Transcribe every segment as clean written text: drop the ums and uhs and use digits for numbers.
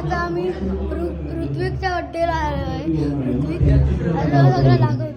आता आम्ही ऋत्विकच्या बड्डेला आलो आहे. ऋत्विक सगळं दाखवतो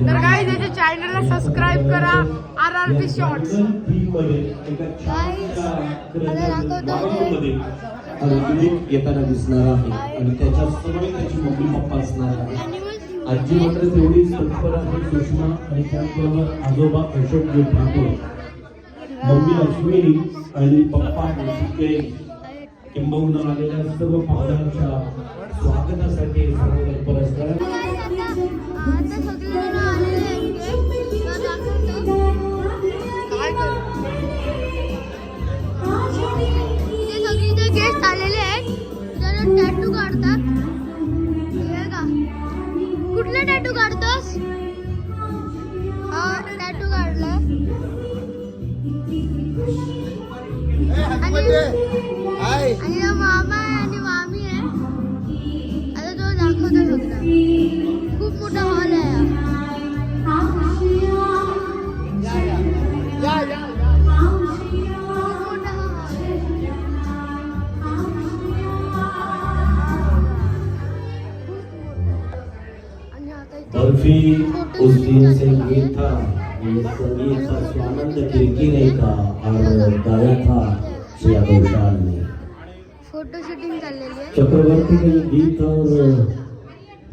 तर गाईज याच्या चॅनलला सबस्क्राईब करा RRP शॉर्ट्स. येताना दिसणार आहे आणि त्याच्या समोर त्याची मम्मी पप्पा असणार आहे. आजी मात्र तेवढीच तत्पर आहे सुषमा आणि त्याचबरोबर आजोबा अशोक ठाकूर, मम्मी अश्विनी आणि पप्पा मुशिके किंबहुना आलेल्या सर्व पाहुण्यांच्या स्वागतासाठी सर्व तत्पर असतात. गेस्ट आलेले आहेत, टॅटू काढतात. कुठला टॅटू काढतोस? हा टॅटू काढलाय आणि मामा आहे आणि मामी आहे. आता तो दाखवतो सगळं. खूप मोठा हॉल आहे. बर्फी उस दिन संगीत था, ये संगीत का स्वानंद खिड़की नहीं था और गाया था श्रेया घोषाल ने. फोटो शूटिंग चाललेली आहे. चक्रवर्ती का ये गीत और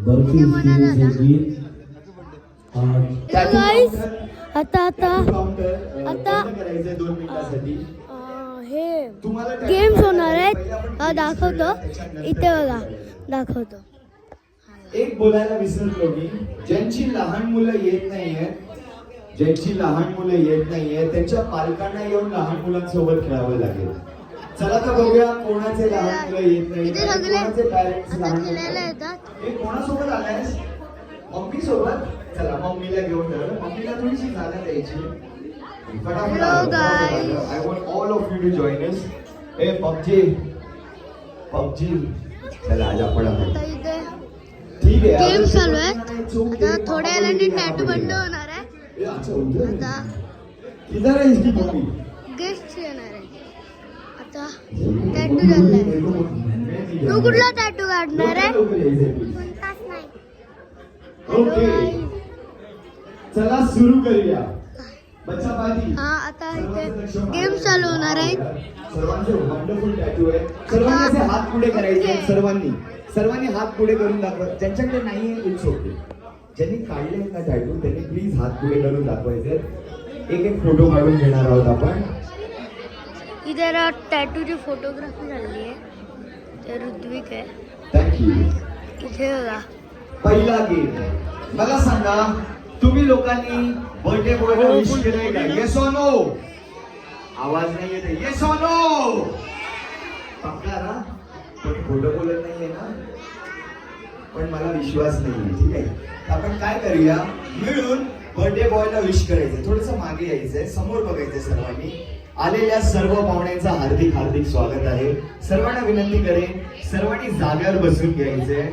बर्फी उस दिन संगीत गाइस आता हे गेम्स होणार आहेत. दाखवतो इथे बघा, दाखवतो. एक बोलायला विसरलो मी, ज्यांची लहान मुलं येत नाहीये त्यांच्या पालकांना येऊन लहान मुलांसोबत खेळावं लागेल. चला तर बघूया कोणाचे लहान मुलं येत नाही, कोणाचे पॅरेंट्स लहान खेळायला येतात. हे कोणासोबत आलायस? मम्मी सोबत. चला मम्मीला घेऊन जा. मम्मीला थोडीशी जागा द्यायची. Hello guys. I want all of you to join us. A PUBG चला आज आपण आता इथे ठीक आहे. गेम चालू आहे. आता थोड्या वेळाने टॅटू बंद होणार आहे. आता किधर है इसकी मम्मी? गेस्ट येणार आहे. आता टॅटू झालाय. तू कुठला टॅटू काढणार आहे? कोणताच नाही. ओके चला सुरू करूया. बच्चा पार्टी. हा आता इथे गेम चालू होणार आहे. सर्वांचे वंडरफुल टॅटू आहे. सर्वांनी असे हात पुढे करायचे. सर्वांनी हात पुढे करून दाखवा. ज्यांच्याकडे नाहीये इट्स ओके. ज्यांनी काढले ना टॅटू त्यांनी प्लीज हात पुढे करून दाखवायचे. एक फोटो काढून घेणार आहोत आपण. इथे टॅटूची फोटोग्राफी झाली आहे. ते ऋत्विक आहे. थँक्यू. इथे बघा पहिला गेम. मला सांगा तुम्ही लोकांनी बर्थडे बॉयला विश केलंय का? Yes or no? आवाज नाही येते. Yes or no? पक्का ना? पण खोटं बोलत नाहीये ना? पण मला विश्वास नाहीये. ठीक आहे, आपण काय करूया, मिळून बर्थडे बॉयला विश करायचं. थोडंसं मागे यायचंय, समोर बघायचंय. सर्वांनी आलेल्या सर्व पाहुण्यांचं हार्दिक हार्दिक स्वागत आहे. सर्वांना विनंती करेन, सर्वांनी जागेवर बसून घ्यायचंय.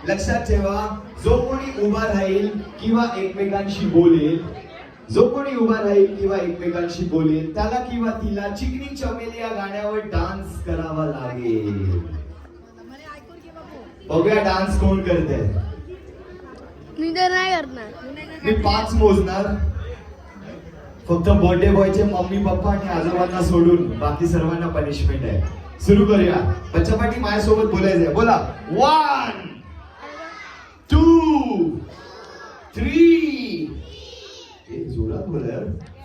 लक्षात ठेवा, जो कोणी उभा राहील किंवा एकमेकांशी बोलेल त्याला किंवा तिला चिकनी चमेली या गाण्यावर डान्स करावा लागेल. बघूया डान्स कोण करते. मी तर नाही करणार. मी 5 मोजणार. फक्त बर्थडे बॉयचे मम्मी पप्पा आणि आजोबांना सोडून बाकी सर्वांना पनिशमेंट आहे. सुरू करूया. बच्चा पाटी माझ्यासोबत बोलायचंय. बोला 1 2 3. एक जोरात बोला.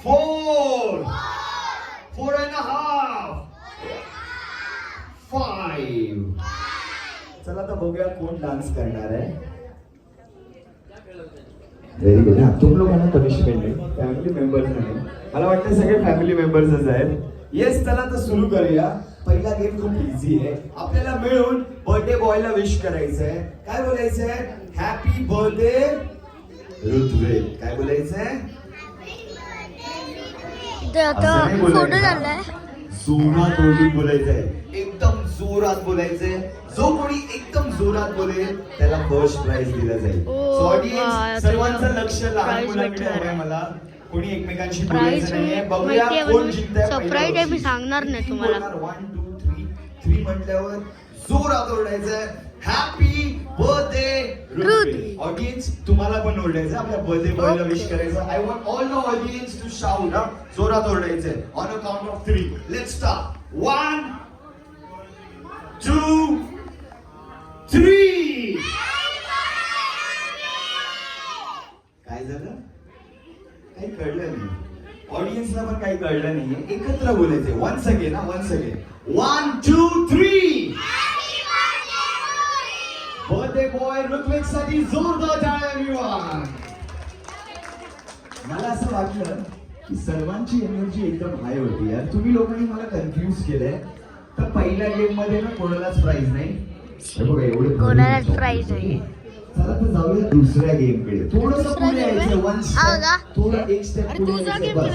4 4.5 5. चला आता बघूया कोण डान्स करणार आहे. Very good. तुम लोकांना पनिशमेंट आहे, फॅमिली मेंबर्स नाही. मला वाटतं सगळे फॅमिली मेंबर्सच आहेत. येस, चला तर सुरू करूया. पहिला गेम खूप इझी आहे. आपल्याला मिळून बर्थडे बॉयला विश करायचंय. काय बोलायचंय? Happy birthday Rutvik. काय बोलायचंय? आता फोटो झालाय. जोरात बोलायचंय. एकदम जोरात बोलायचंय. जो कोणी एकदम जोरात बोलेल त्याला फर्स्ट प्राइज दिला जाईल. ऑडियन्स सर्वांचं लक्ष लहान मुलांकडे आहे. मला कोणी एकमेकांशी प्राईज बोलायचं नाहीये. बघूया कोण जिंकतंय. सरप्राईज आहे, मी सांगणार नाही तुम्हाला. 1 2 3 म्हटल्यावर जोरात ओरडायचं हॅपी बर्थडे रुद्री. ऑडियन्स तुम्हाला पण ओरडायचं आपल्या बर्थडे बॉयला विश करायचं. I want all the audience to shout. जोरात ओरडायचं on a count of 3. Let's start. 1 2 3. काय झालं? काही कळलं नाही. ऑडियन्सला पण काही कळलं नाहीये. एकत्र बोलायचे. Once again 1 2 3. Birthday boy Rutvik साठी जोरदार टाळ्या एव्हरीवन. मला असं वाटलं की सर्वांची एनर्जी एकदम हाय होती यार. तुम्ही लोकांनी मला कन्फ्युज केलंय. तर पहिल्या गेम मध्ये ना कोणालाच प्राइज नाही. हे बघा एवढे कोणालाच प्राइज नाही. चला तर जाऊया दुसऱ्या गेम कडे. थोडंसं दुसरा पुढे game यायचं. आहे? वन हा का? थोडं एक स्टेप पुढे यायचं बस.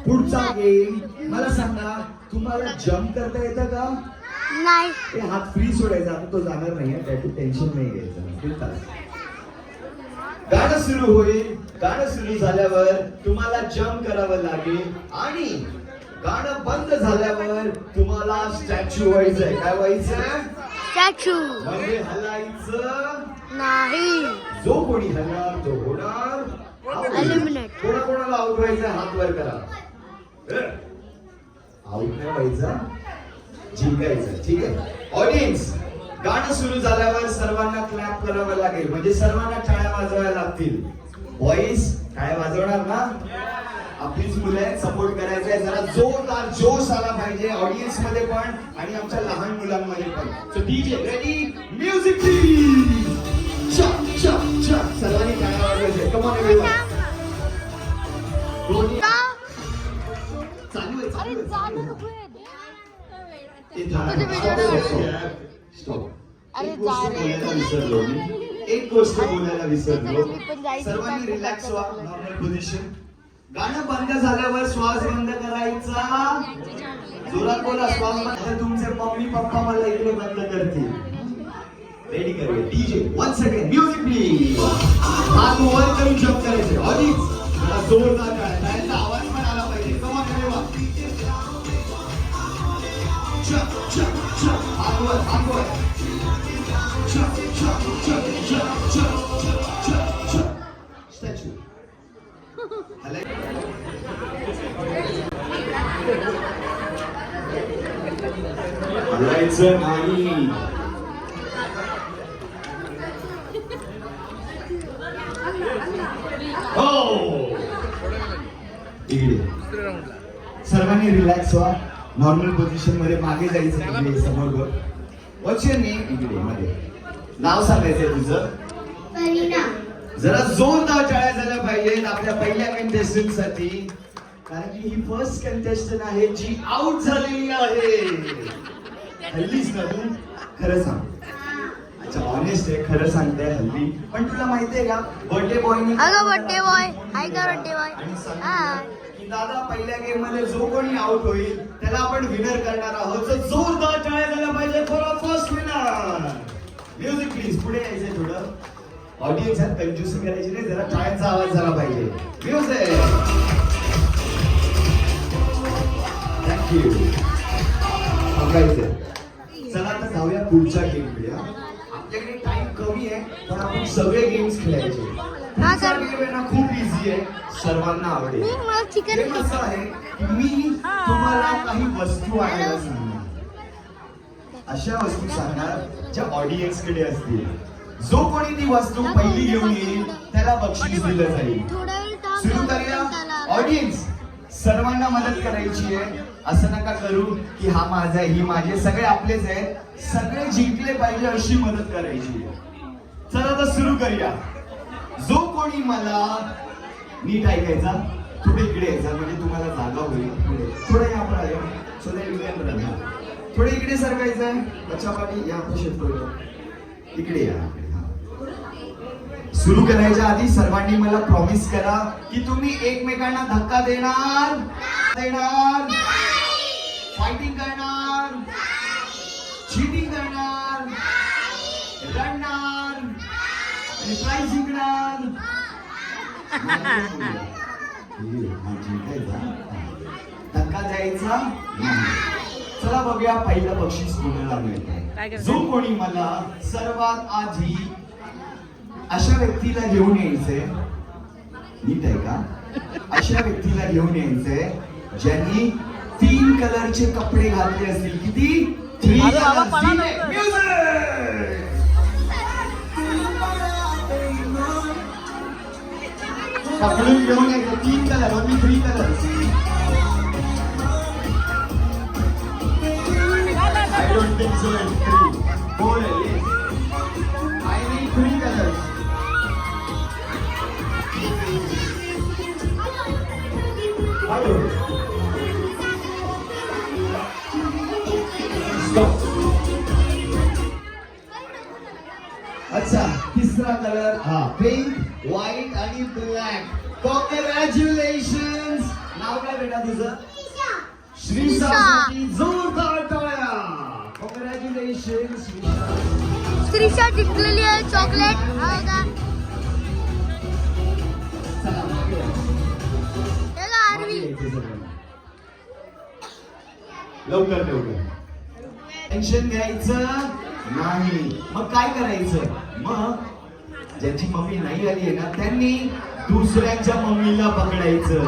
पुढचा गेम मला सांगा तुम्हाला जम्प करता येतं का? नाही. ते हात फ्री सोडायचा. आता तो जाणार नाहीये. त्याचं टेन्शन नाही घ्यायचं. गाणं सुरू होईल. गाणं सुरू झाल्यावर तुम्हाला जम्प करावं लागेल आणि गाणं बंद झाल्यावर तुम्हाला स्टॅच्यू व्हायचंय. काय व्हायचंय? स्टॅच्यू म्हणजे हलायचं नाही. जो कोणी हलणार तो होणार Eliminate. कोणाकोणाला आउट व्हायचं हात वर करा. आउट नाही व्हायचं, जिंकायचं. ठीक आहे ऑडियन्स. गाणं सुरू झाल्यावर सर्वांना क्लॅप करावं लागेल. म्हणजे सर्वांना टाळ्या वाजवायला लागतील. बॉईज टाळ्या वाजवणार ना? आपलीच मुलं आहेत. सपोर्ट करायचं आहे. जरा जोरदार जोश आला पाहिजे ऑडियन्स मध्ये पण आणि आमच्या लहान मुलांमध्ये पण. So DJ ready music please. चक चक चक. सर्वांनी टाळ्या वाजवायच्या. कम ऑन एव्हरीवन. चालू आहे चालू आहे. एक गोष्ट बोलायला विसरलो. सर्वांनी रिलॅक्स व्हा. Normal position. गाणं बंद झाल्यावर श्वास बंद करायचा. जोरात बोला. श्वास बंद. तुमचे मम्मी पप्पा मला इकडे बंद करतील. रेडी करूया. DJ 1 second music please. हात वर करून जम्प करायचे. ऑडियन्स जरा जोरदार काय त्यांचा आवाज पण आला पाहिजे. Come on everyone. चक चक चक. हात वर हात वर. चक चक चक चक चक चक चक. स्टॅच्यू हलायचं नाही. हो इकडे सर्वांनी रिलॅक्स व्हा. नॉर्मल पोझिशन मध्ये मागे जायचं. इकडे समोर बघ. व्हॉट्स युअर नेम? इकडे मध्ये नाव सांगायचंय तुझं. जरा जोरदार टाळ्या झाल्या पाहिजेत आपल्या पहिल्या कंटेस्टंट साठी. कारण की ही फर्स्ट कंटेस्टंट आहे जी आउट झालेली आहे. हल्लीच ना तू? खरं सांग. अच्छा ऑनेस्ट आहे. खरं सांगताय हल्ली. पण तुला माहितीये का बर्थडे बॉयने अगं बर्थडे बॉय हाय का? बर्थडे बॉय आणि सांगितलं की दादा पहिल्या गेम मध्ये जो कोणी आउट होईल त्याला आपण विनर करणार आहोत. तर जोरदार टाळ्या झाल्या पाहिजे for a first winner. Music please. पुढे यायचंय थोडं. ऑडियन्स आहेत कंजूसी करायची नाही. जरा टाळ्यांचा आवाज झाला पाहिजे. म्युझिक. थँक्यू. चला आता जाऊया पुढच्या गेम कडे. आपल्याकडे टाइम कमी आहे पण आपण सगळे गेम्स खेळायचे. पुढचा गेम आहे ना खूप इझी आहे. सर्वांना आवडेल. मला चिकन गेम असं आहे की मी तुम्हाला काही वस्तू आणायला सांगणार. अशा वस्तू सांगणार ज्या ऑडियन्स कडे असतील. जो कोणी ती वस्तू पहिली घेऊन येईल त्याला बक्षीस दिलं जाईल. सुरू करूया. ऑडियन्स सर्वांना मदत करायची आहे. असं नका करू की हा माझा ही माझे. सगळे आपलेच आहेत. सगळे जिंकले पाहिजे अशी मदत करायची. चला तर सुरू करूया. जो कोणी मला नीट ऐकायचा. थोडे इकडे यायचा म्हणजे तुम्हाला जागा होईल. थोडं या पण आले थोडे इकडे सरकायचंय. अच्छा पाठी या आपण शिफ्ट करूया. इकडे या. सुरू करायच्या आधी सर्वांनी मला प्रॉमिस करा की तुम्ही एकमेकांना धक्का देणार फायटिंग करणार, चीटिंग करणार, रडणार आणि प्राइज जिंकणार. हा जिंकायचा, धक्का द्यायचा नाही. चला बघूया पहिलं बक्षीस कोणाला मिळतंय. जो कोणी मला सर्वात आधी अशा व्यक्तीला घेऊन यायचंय, नीट आहे का, अशा व्यक्तीला घेऊन यायचंय ज्यांनी 3 कलरचे कपडे घातले असतील. किती? 3 कलर. पकडून घेऊन यायचं 3 colour, only 3 colour. I don't think so. It's 3. 4, yes. I need 3 colors. Hello. Stop. अच्छा, तिसरा कलर हा पिंक, व्हाईट आणि ब्लॅक. कॉंग्रॅच्युलेशन्स. नाव काय बेटा तुझं? श्रीसाठी जोरदार टाळ्या. कॉंग्रॅच्युलेशन्स श्रीषा जिंकलेली आहे चॉकलेट. हा का? चला मागे या. हे का आरवी? लवकर लवकर. टेन्शन घ्यायचं नाही. मग काय करायचं? मग ज्यांची मम्मी नाही आली आहे ना त्यांनी दुसऱ्यांच्या मम्मीला पकडायचं.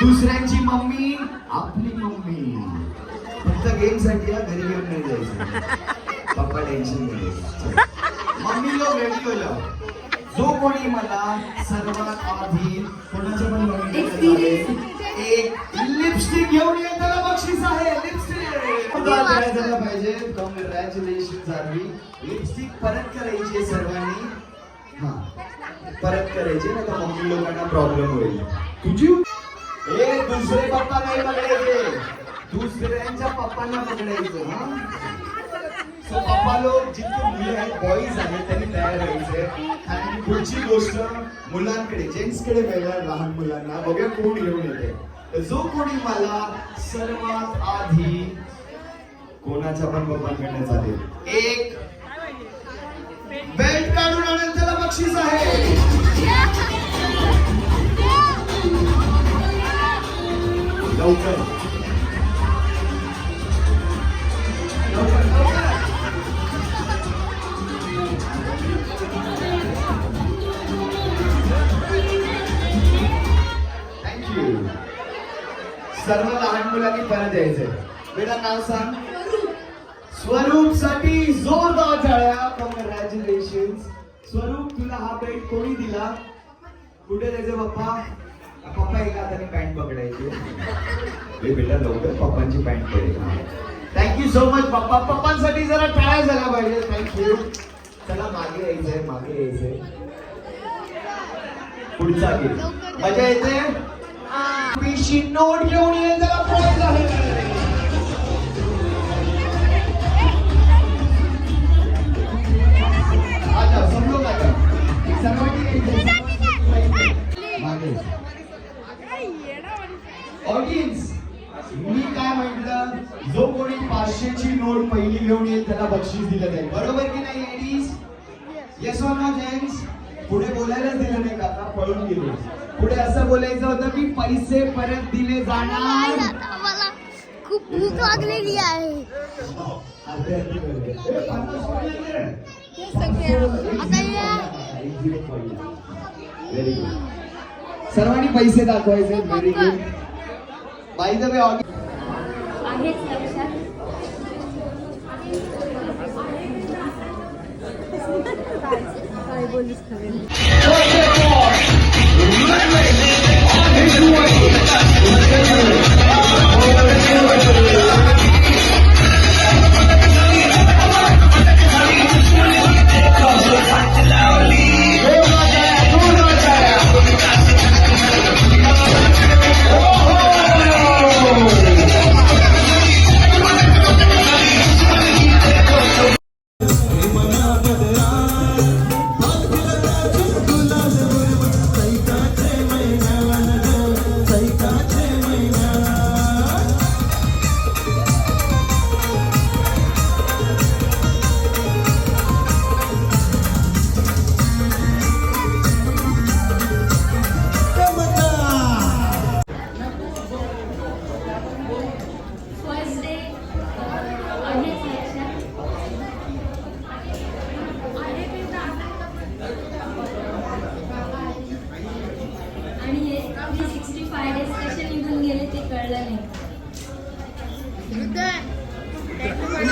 दुसऱ्यांची मम्मी आपली मम्मी. फक्त गेम साठी घरी घेऊन नाही जायचं. पप्पा टेन्शन घ्यायचं. मम्मी लोक रेडी हो जाओ. जो कोणी मला सर्वात आधी कोणाच्या पण मम्मीकडे एक लिपस्टिक घेऊन येईल त्याला बक्षीस आहे. लिपस्टिक झालं पाहिजे. Congratulation RV. लिपस्टिक परत करायची सर्वांनी. हा परत करायची ना तर मम्मी लोकांना प्रॉब्लेम होईल. तुझी दुसरे पप्पा नाही पकडायचे, दुसऱ्यांच्या पप्पांना पकडायचं. सो पप्पा लोक जितके मुले आहेत, बॉईज आहेत त्यांनी तयार व्हायचे. आणि पुढची गोष्ट मुलांकडे, जेंट्सकडे वेगळ्या लहान मुलांना बघूया कोण घेऊन येते. तर जो कोणी मला सर्वात आधी कोणाच्या पण पप्पांकडे चालेल एक बेल्ट काढून आणेल त्याला बक्षीस आहे. लवकर लवकर लवकर. थँक्यू. सर्व लहान मुलांनी परत यायचंय. बेटा नाव सांग. स्वरूप साठी जोरदार टाळ्या. कॉंग्रॅच्युलेशन्स. स्वरूप तुला हा बेल्ट कोणी दिला? कुठे द्यायचे पप्पा? पप्पा एका हाताने पॅन्ट पकडायची. बेटा लवकर पप्पांची पॅन्ट पडेल. थँक्यू सो मच पप्पा. पप्पांसाठी जरा टाळ्या झाल्या पाहिजे. थँक्यू. चला मागे यायचंय, मागे यायचंय. पुढचा गेम मजा येते. पिशी नोट घेऊन येईल जरा प्राइज आहे. आता सब लोग आता मागे. ऑडियन्स मी काय म्हटलं, जो कोणी 500ची नोट पहिली घेऊन येईल त्याला बक्षीस दिलं जाईल. बरोबर की नाही ladies? Yes or no gents? पुढे बोलायलाच दिलं नाही काका, पळून गेले. पुढे असं बोलायचं होतं की पैसे परत दिले जाणार. मला खूप भूक लागलेली आहे. Very good. सर्वांनी पैसे दाखवायचे. Very good. By the way आहेच लक्षात. काय बोलूस खरे.